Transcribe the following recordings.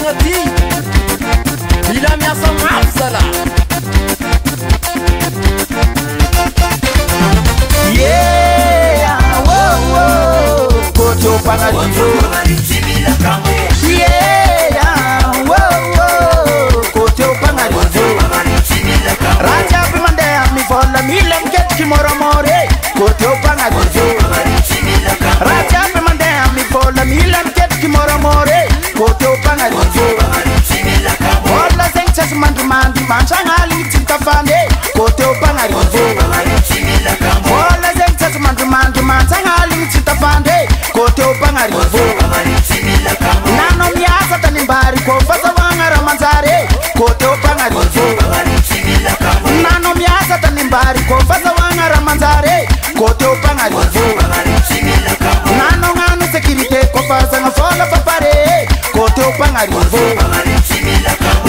melody bila miasa mafsala. Yeah, whoa, whoa, koto panadivo. Yeah, whoa, whoa, koto panadivo. Raja pimande ami fola milen ket kimoro more, koto panadivo. Raja pimande ami fola milen ket kimoro more, koto panadivo. Fola senchas mandi manchang cinta fane, koto panadivo. Fola senchas mandi manchang cinta fane, koto panadivo. Nano miasa tanimbari ko fasa wangara manzare, koto panadivo. Nano miasa tanimbari ko fasa wangara manzare, koto panadivo. Nano nganu security ko fasa ngafola papare, koto panadivo.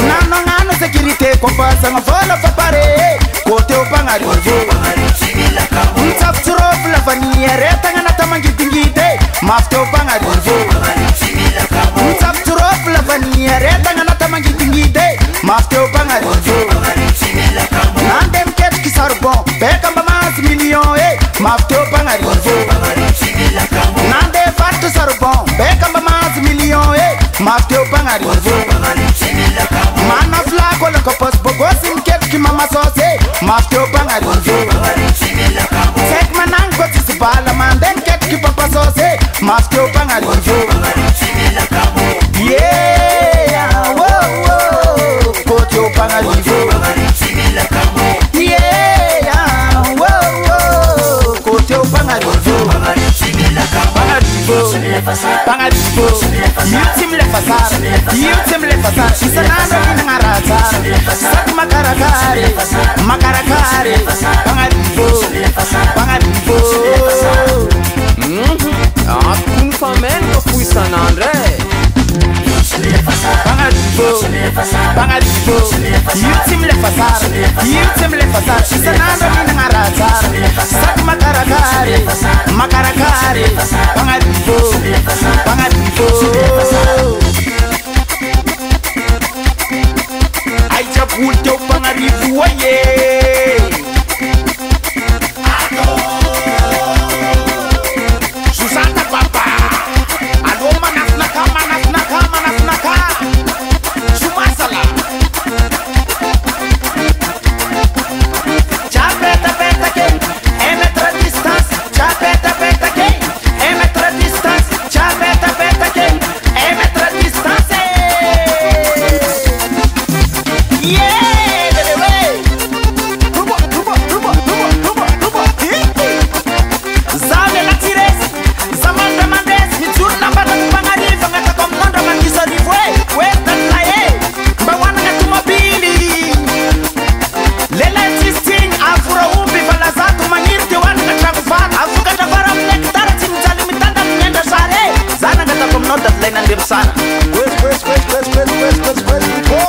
Nano nganu security ko fasa ngafola papare, koto panadivo. Mtafuro flavania reta ngana tamangitingite, mafto panadivo. Mtafuro flavania reta ngana tamangitingite, mafto panadivo. Nandem ket kisarbon, bekamba mas million mafto panadivo. Nande fatu sarbon, bekamba mas million mafto panadivo. Mana flaco la kopos bogosim ket ki mama sose, mafto panadivo. Sek manang kotis bala mandem ket ki papa sose, mafto panadivo. Yeah, whoa, whoa, koto panadivo. Yeah, whoa, whoa, koto panadivo. Panadivo, yutim le fasar, isanano minangaratar, sak makarakare, panadivo. Akun famen ko puisanandre. Panadivo, yutim le fasar, isanano minangaratar, sak makarakare, panadivo. Ay jabuto panadivo yeah. Susana papa, alo manafnaka. Sumasala. Chapeta que, mettre distance. Chapeta que, mettre distance. Chapeta que, mettre distance. Yeah, bebé. Rubo. Zame la tires, Samantha Mendes, Mitsuna Badan Bangari, Fangata Commander Mangisa Rivue, Western Laye, Bawana Tumabili, Lela Tisting, Afura Umbi, Valazatu Manir, Tiwana Chakufat, Afuka Javara, Nektar, Timtali Mitanda, Nenda Sare, Zana Gata Commander, Lena Dirsana. West, go!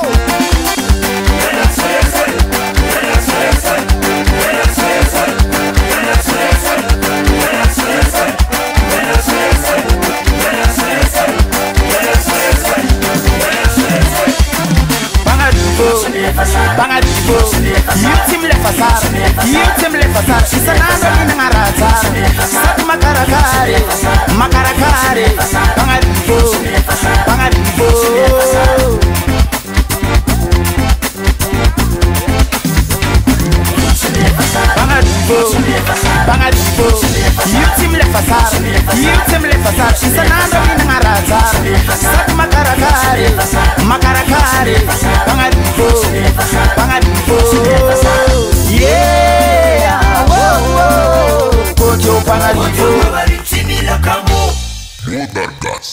Panadivo, yutim le fasar, isanano minangaratar, sak makarakare, panadivo. Panadivo, yutim le fasar, isanano minangaratar, sak makarakare, panadivo. Yeah, whoa, koto panadivo. More than gas.